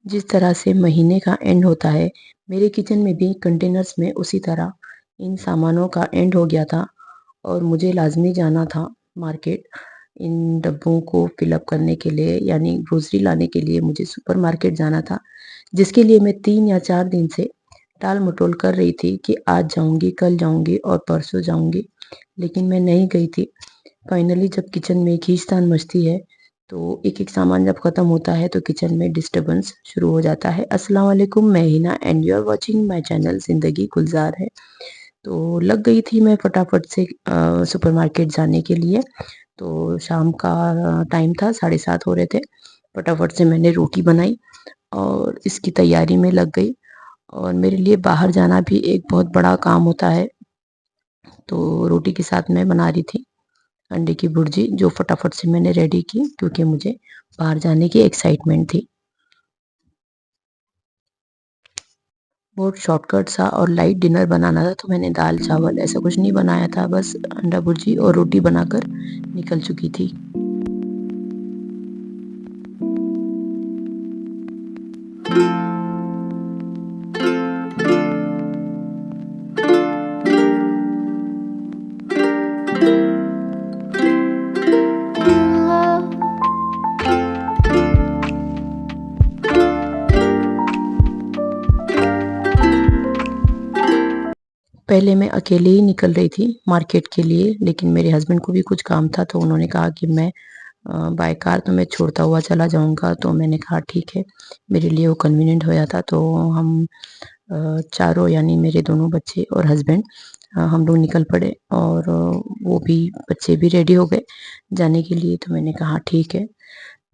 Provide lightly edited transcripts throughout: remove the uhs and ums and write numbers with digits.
जिस तरह से महीने का एंड होता है, मेरे किचन में भी कंटेनर्स में उसी तरह इन सामानों का एंड हो गया था और मुझे लाज़मी जाना था मार्केट इन डब्बों को फ़िल अप करने के लिए, यानी ग्रोसरी लाने के लिए मुझे सुपरमार्केट जाना था, जिसके लिए मैं 3 या 4 दिन से टाल-मटोल कर रही थी कि आज जाऊँगी, कल जाऊँगी और परसों जाऊँगी, लेकिन मैं नहीं गई थी। फाइनली जब किचन में खींचतान मचती है, तो एक-एक सामान जब ख़त्म होता है, तो किचन में डिस्टर्बेंस शुरू हो जाता है। अस्सलाम वालेकुम, मैं Hina and you are watching my channel Zindagi Gulzar है। तो लग गई थी मैं फटाफट से सुपरमार्केट जाने के लिए। तो शाम का टाइम था, 7:30 हो रहे थे। फटाफट से मैंने रोटी बनाई और इसकी तैयारी में लग गई और मेरे लिए बाहर जाना भी एक बहुत बड़ा काम होता है। तो रोटी के साथ मैं बना रही थी अंडे की भुर्जी, जो फटाफट से मैंने रेडी की क्योंकि मुझे बाहर जाने की एक्साइटमेंट थी। बहुत शॉर्टकट सा और लाइट डिनर बनाना था, तो मैंने दाल चावल ऐसा कुछ नहीं बनाया था, बस अंडा भुर्जी और रोटी बनाकर निकल चुकी थी। पहले मैं अकेले ही निकल रही थी मार्केट के लिए, लेकिन मेरे हस्बैंड को भी कुछ काम था, तो उन्होंने कहा कि मैं बाय कार तुम्हें छोड़ता हुआ चला जाऊँगा। तो मैंने कहा ठीक है, मेरे लिए वो कन्वीनिएंट हो जाता। तो हम चारों, यानी मेरे दोनों बच्चे और हस्बैंड, हम लोग निकल पड़े और वो भी, बच्चे भी रेडी हो गए जाने के लिए। तो मैंने कहा ठीक है।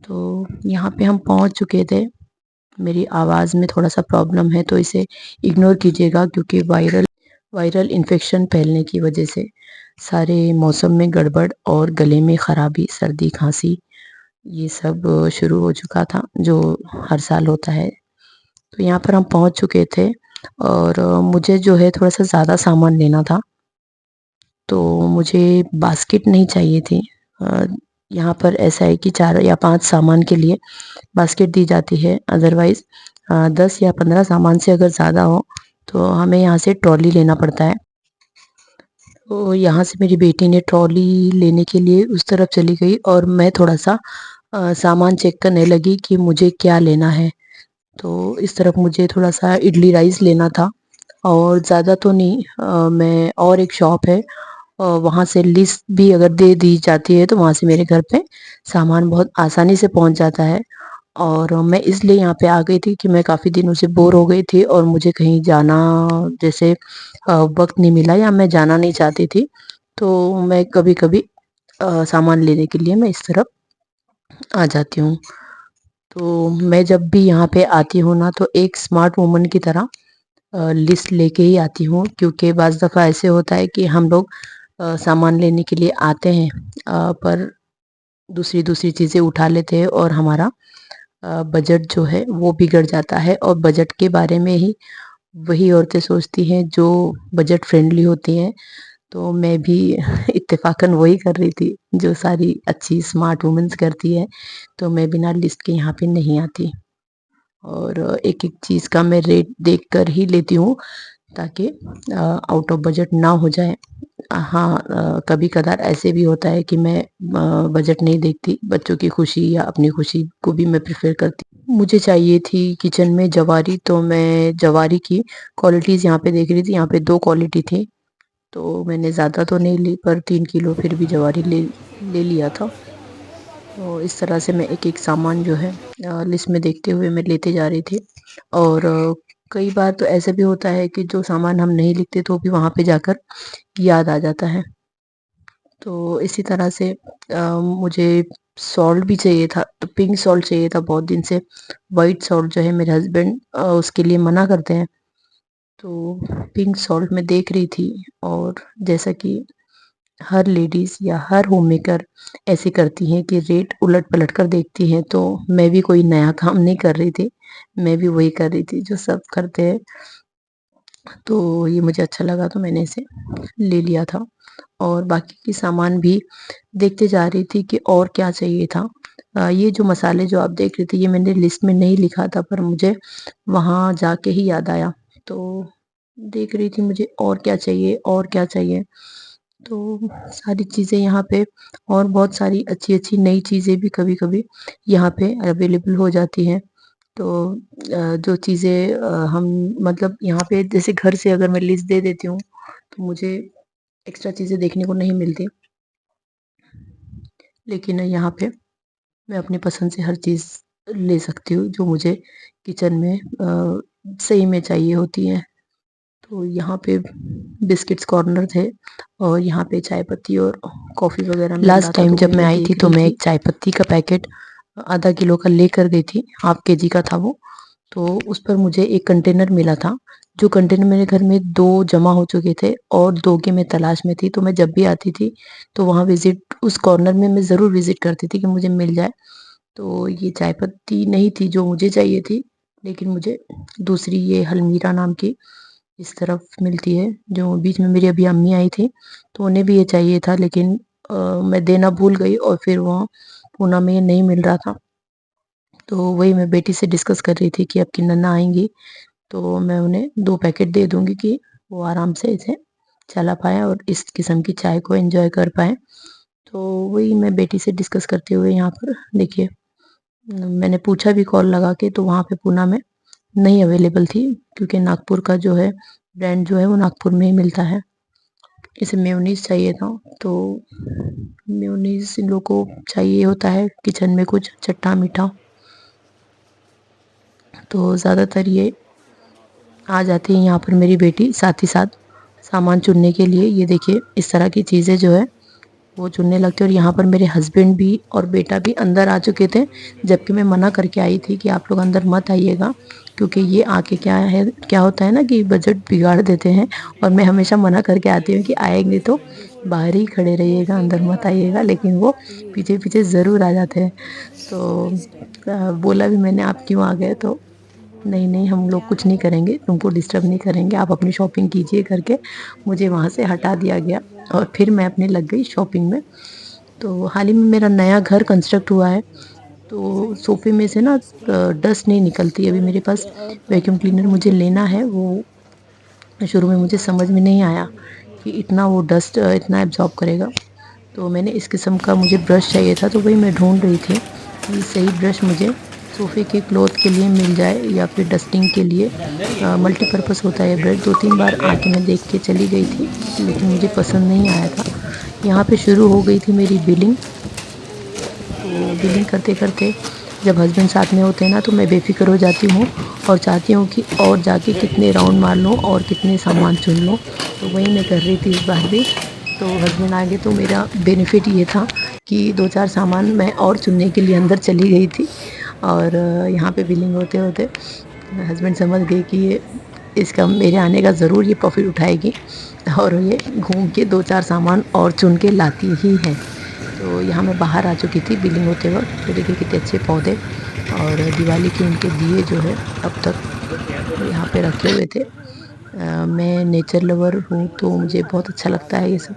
तो यहाँ पे हम पहुँच चुके थे। मेरी आवाज़ में थोड़ा-सा प्रॉब्लम है, तो इसे इग्नोर कीजिएगा क्योंकि वायरल वायरल इन्फेक्शन फैलने की वजह से सारे मौसम में गड़बड़ और गले में खराबी, सर्दी, खाँसी ये सब शुरू हो चुका था, जो हर साल होता है। तो यहाँ पर हम पहुँच चुके थे और मुझे जो है थोड़ा-सा ज़्यादा सामान लेना था, तो मुझे बास्केट नहीं चाहिए थी। अ, यहाँ पर ऐसा है कि 4 या 5 सामान के लिए बास्केट दी जाती है, अदरवाइज़ 10 या 15 सामान से अगर ज़्यादा हो, तो हमें यहाँ से ट्रॉली लेना पड़ता है। तो यहाँ से मेरी बेटी ने ट्रॉली लेने के लिए उस तरफ चली गई और मैं थोड़ा-सा सामान चेक करने लगी कि मुझे क्या लेना है। तो इस तरफ मुझे थोड़ा-सा इडली राइस लेना था और ज़्यादा तो नहीं। मैं और एक शॉप है, वहाँ से लिस्ट भी अगर दे दी जाती है, तो वहाँ से मेरे घर पे सामान बहुत आसानी से पहुँच जाता है। और मैं इसलिए यहाँ पे आ गई थी कि मैं काफ़ी दिनों से बोर हो गई थी और मुझे कहीं जाना, जैसे वक़्त नहीं मिला या मैं जाना नहीं चाहती थी। तो मैं कभी-कभी सामान लेने के लिए मैं इस तरफ आ जाती हूँ। तो मैं जब भी यहाँ पे आती हूँ ना, तो एक स्मार्ट वुमन की तरह लिस्ट लेके ही आती हूँ, क्योंकि बाज़ दफ़ा ऐसे होता है कि हम लोग सामान लेने के लिए आते हैं, पर दूसरी-दूसरी चीज़ें उठा लेते हैं और हमारा बजट जो है वो बिगड़ जाता है। और बजट के बारे में ही वही औरतें सोचती हैं जो बजट फ्रेंडली होती हैं। तो मैं भी इत्तेफ़ाकन वही कर रही थी जो सारी अच्छी स्मार्ट वुमेन्स करती है। तो मैं बिना लिस्ट के यहाँ पे नहीं आती और एक-एक चीज़ का मैं रेट देख कर ही लेती हूँ, ताकि आउट ऑफ बजट ना हो जाए। हाँ, कभी-कभार ऐसे भी होता है कि मैं बजट नहीं देखती, बच्चों की खुशी या अपनी खुशी को भी मैं प्रेफ़र करती हूँ। मुझे चाहिए थी किचन में जवारी, तो मैं जवारी की क्वालिटीज़ यहाँ पे देख रही थी, यहाँ पे 2 क्वालिटी थी, तो मैंने ज़्यादा तो नहीं ली, पर 3 किलो फिर भी जवारी ले ले लिया था। तो इस तरह से मैं एक-एक सामान जो है लिस्ट में देखते हुए मैं लेते जा रही थी। और कई बार तो ऐसा भी होता है कि जो सामान हम नहीं लिखते, तो भी वहाँ पे जाकर याद आ जाता है। तो इसी तरह से मुझे सॉल्ट भी चाहिए था, तो पिंक सॉल्ट चाहिए था बहुत दिन से। व्हाइट सॉल्ट जो है मेरे हस्बैंड उसके लिए मना करते हैं। तो पिंक सॉल्ट मैं देख रही थी और जैसा कि हर लेडीज़ या हर होममेकर ऐसे करती हैं कि रेट उलट-पलट कर देखती हैं, तो मैं भी कोई नया काम नहीं कर रही थी। मैं भी वही कर रही थी जो सब करते हैं। तो ये मुझे अच्छा लगा तो मैंने इसे ले लिया था। और बाकी की सामान भी देखते जा रही थी कि और क्या चाहिए था। ये जो मसाले जो आप देख रही थी ये मैंने लिस्ट में नहीं लिखा था, पर मुझे वहाँ जाके ही याद आया। तो देख रही थी मुझे और क्या चाहिए और क्या चाहिए। तो सारी चीज़ें यहाँ पे और बहुत सारी अच्छी-अच्छी नई चीज़ें भी कभी-कभी यहाँ पे अवेलेबल हो जाती हैं। तो जो चीज़ें हम मतलब यहाँ पे जैसे घर से अगर मैं लिस्ट दे देती हूँ, तो मुझे एक्स्ट्रा चीज़ें देखने को नहीं मिलती। लेकिन यहाँ पे मैं अपनी पसंद से हर चीज़ ले सकती हूँ जो मुझे किचन में सही में चाहिए होती है। तो यहाँ पे बिस्किट्स कॉर्नर थे और यहाँ पे चाय पत्ती और कॉफ़ी वगैरह मिल रहा लास्ट था। टाइम तो जब वही मैं मैं आई थी देख तो रही मैं थी। एक चाय पत्ती का पैकेट आधा किलो का लेकर गई थी, हाफ केजी का था वो। तो उस पर मुझे एक कंटेनर मिला था, जो कंटेनर मेरे घर में 2 जमा हो चुके थे और 2 की मैं तलाश में थी। तो मैं जब भी आती थी तो वहाँ विज़िट उस कॉर्नर में मैं ज़रूर विज़िट करती थी कि मुझे मिल जाए। तो ये चाय पत्ती नहीं थी जो मुझे चाहिए थी, लेकिन मुझे दूसरी ये हलमीरा नाम की इस तरफ मिलती है, जो बीच में मेरी अभी अम्मी आई थी, तो उन्हें भी ये चाहिए था, लेकिन मैं देना भूल गई और फिर वहाँ पूना में ये नहीं मिल रहा था। तो वही मैं बेटी से डिस्कस कर रही थी कि अब की नन्ना आएँगी, तो मैं उन्हें 2 पैकेट दे दूँगी कि वो आराम से इसे चला पाएँ और इस किस्म की चाय को एन्जॉय कर पाएँ। तो वही मैं बेटी से डिस्कस करते हुए यहाँ पर देखिए मैंने पूछा भी कॉल लगा के, तो वहाँ पे पूना में नहीं अवेलेबल थी, क्योंकि नागपुर का जो है ब्रांड जो है वो नागपुर में ही मिलता है। इसे मेयोनीज़ चाहिए था, तो मेयोनीज़ इन लोगों को चाहिए होता है किचन में कुछ चट्टा-मीठा, तो ज़्यादातर ये आ जाती है यहाँ पर मेरी बेटी साथ ही साथ सामान चुनने के लिए। ये देखिए इस तरह की चीज़ें जो है वो चुनने लगते हैं। और यहाँ पर मेरे हस्बैंड भी और बेटा भी अंदर आ चुके थे, जबकि मैं मना करके आई थी कि आप लोग अंदर मत आइएगा, क्योंकि ये आके क्या होता है ना कि बजट बिगाड़ देते हैं। और मैं हमेशा मना करके आती हूँ कि आएंगे तो बाहर ही खड़े रहिएगा, अंदर मत आइएगा, लेकिन वो पीछे पीछे ज़रूर आ जाते हैं। तो बोला भी मैंने, आप क्यों आ गए? तो नहीं नहीं, हम लोग कुछ नहीं करेंगे, तुमको डिस्टर्ब नहीं करेंगे, आप अपनी शॉपिंग कीजिए करके मुझे वहाँ से हटा दिया गया। और फिर मैं अपने लग गई शॉपिंग में। तो हाल ही में मेरा नया घर कंस्ट्रक्ट हुआ है, तो सोफ़े में से ना डस्ट नहीं निकलती। अभी मेरे पास वैक्यूम क्लीनर मुझे लेना है, वो शुरू में मुझे समझ में नहीं आया कि इतना वो डस्ट इतना एब्ज़ॉर्ब करेगा। तो मैंने इस किस्म का मुझे ब्रश चाहिए था, तो वही मैं ढूँढ रही थी कि सही ब्रश मुझे सोफ़े के क्लॉथ के लिए मिल जाए या फिर डस्टिंग के लिए। मल्टीपर्पज़ होता है ये ब्रश। 2-3 बार आके मैं देख के चली गई थी, लेकिन मुझे पसंद नहीं आया था। यहाँ पे शुरू हो गई थी मेरी बिलिंग। तो बिलिंग करते-करते जब हस्बैंड साथ में होते हैं ना, तो मैं बेफ़िक्र हो जाती हूँ और चाहती हूँ कि और जाके कितने राउंड मार लूँ और कितने सामान चुन लूँ। तो वही मैं कर रही थी इस बार भी। तो हस्बैंड आ गए तो मेरा बेनिफिट ये था कि 2-4 सामान मैं और चुनने के लिए अंदर चली गई थी। और यहाँ पे बिलिंग होते-होते हस्बैंड समझ गए कि ये इसका मेरे आने का ज़रूर ये प्रॉफ़िट उठाएगी और ये घूम के 2-4 सामान और चुन के लाती ही है। तो यहाँ मैं बाहर आ चुकी थी बिलिंग होते वक़्त। तो देखिए कितने अच्छे पौधे और दिवाली के उनके दिए जो है अब तक यहाँ पे रखे हुए थे। मैं नेचर लवर हूँ, तो मुझे बहुत अच्छा लगता है ये सब,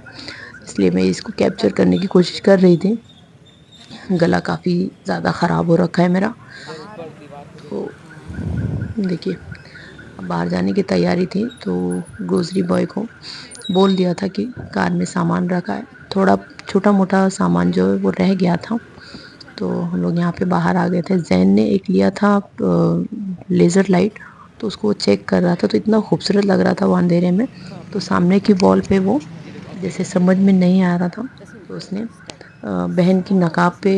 इसलिए मैं इसको कैप्चर करने की कोशिश कर रही थी। गला काफ़ी ज़्यादा ख़राब हो रखा है मेरा। तो देखिए अब बाहर जाने की तैयारी थी, तो ग्रोसरी बॉय को बोल दिया था कि कार में सामान रखा है। थोड़ा छोटा-मोटा सामान जो है वो रह गया था, तो हम लोग यहाँ पे बाहर आ गए थे। ज़ैन ने एक लिया था लेज़र लाइट, तो उसको वो चेक कर रहा था, तो इतना खूबसूरत लग रहा था वो अंधेरे में। तो सामने की वॉल पे वो जैसे समझ में नहीं आ रहा था, तो उसने बहन की नकाब पे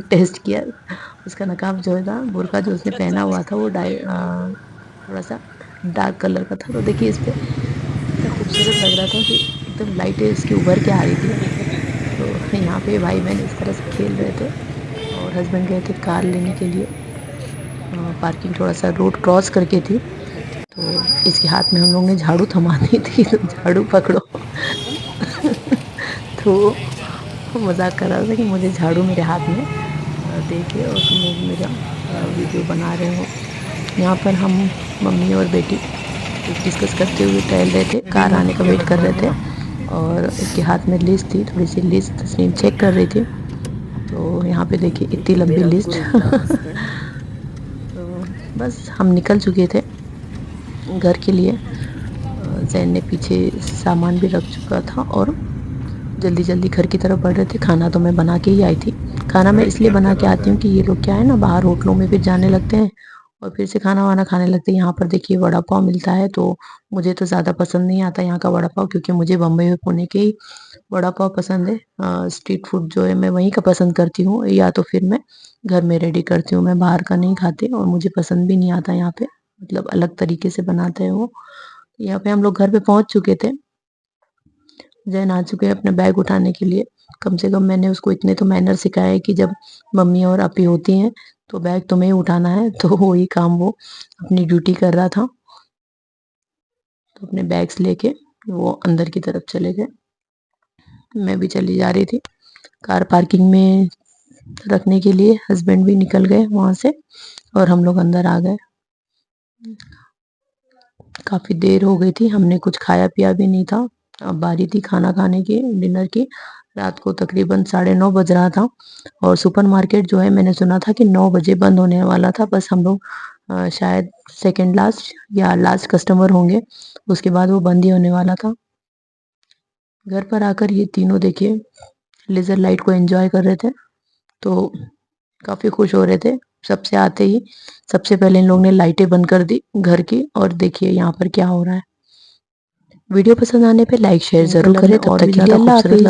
टेस्ट किया। उसका नकाब जो है ना, बुर्का जो उसने पहना हुआ था वो थोड़ा-सा डार्क कलर का था। तो देखिए इस पे इतना खूबसूरत लग रहा था कि एकदम लाइटें इसकी उभर के आ रही थी। तो यहाँ पे भाई-बहन इस तरह से खेल रहे थे और हस्बैंड गए थे कार लेने के लिए। पार्किंग थोड़ा-सा रोड क्रॉस करके थी, तो इसके हाथ में हम लोग ने झाड़ू थमा दी थी, तो झाड़ू पकड़ो। तो वो मज़ाक कर रहा था कि मुझे झाड़ू मेरे हाथ में दे के और तुम लोग मेरा वीडियो बना रहे हो। यहाँ पर हम मम्मी और बेटी कुछ डिस्कस करते हुए टहल रहे थे, कार आने का वेट कर रहे थे और इसके हाथ में लिस्ट थी, थोड़ी सी लिस्ट तस्नीम चेक कर रही थी। तो यहाँ पे देखिए इतनी लंबी लिस्ट तो बस हम निकल चुके थे घर के लिए। जैन ने पीछे सामान भी रख चुका था और जल्दी जल्दी घर की तरफ बढ़ रहे थे। खाना तो मैं बना के ही आई थी। खाना मैं इसलिए बना के आती हूँ कि ये लोग क्या है ना, बाहर होटलों में फिर जाने लगते हैं और फिर से खाना वाना खाने लगते हैं। यहाँ पर देखिए वड़ा पाव मिलता है, तो मुझे तो ज़्यादा पसंद नहीं आता यहाँ का वड़ा पाव, क्योंकि मुझे बम्बई और पुणे के ही वड़ा पाव पसंद है। स्ट्रीट फूड जो है मैं वहीं का पसंद करती हूँ, या तो फिर मैं घर में रेडी करती हूँ। मैं बाहर का नहीं खाती और मुझे पसंद भी नहीं आता यहाँ पे, मतलब अलग तरीके से बनाते हैं वो। यहाँ पे हम लोग घर पे पहुंच चुके थे। जैन आ चुके हैं अपने बैग उठाने के लिए। कम से कम मैंने उसको इतने तो मैनर सिखाए हैं कि जब मम्मी और अपी होती हैं तो बैग तुम्हें ही उठाना है, तो वही काम वो अपनी ड्यूटी कर रहा था। तो अपने बैग्स लेके वो अंदर की तरफ चले गए, मैं भी चली जा रही थी। कार पार्किंग में रखने के लिए हस्बैंड भी निकल गए वहां से और हम लोग अंदर आ गए। काफ़ी देर हो गई थी, हमने कुछ खाया पिया भी नहीं था। अब बारी थी खाना खाने की, डिनर की। रात को तकरीबन 9:30 बज रहा था और सुपरमार्केट जो है मैंने सुना था कि 9 बजे बंद होने वाला था। बस हम लोग शायद सेकंड लास्ट या लास्ट कस्टमर होंगे, उसके बाद वो बंद ही होने वाला था। घर पर आकर ये तीनों देखिए लेज़र लाइट को एंजॉय कर रहे थे, तो काफ़ी खुश हो रहे थे। सबसे आते ही सबसे पहले इन लोगों ने लाइटें बंद कर दी घर की, और देखिए यहाँ पर क्या हो रहा है। वीडियो पसंद आने पे लाइक शेयर ज़रूर करें। तब तक के लिए अल्लाह हाफ़िज़।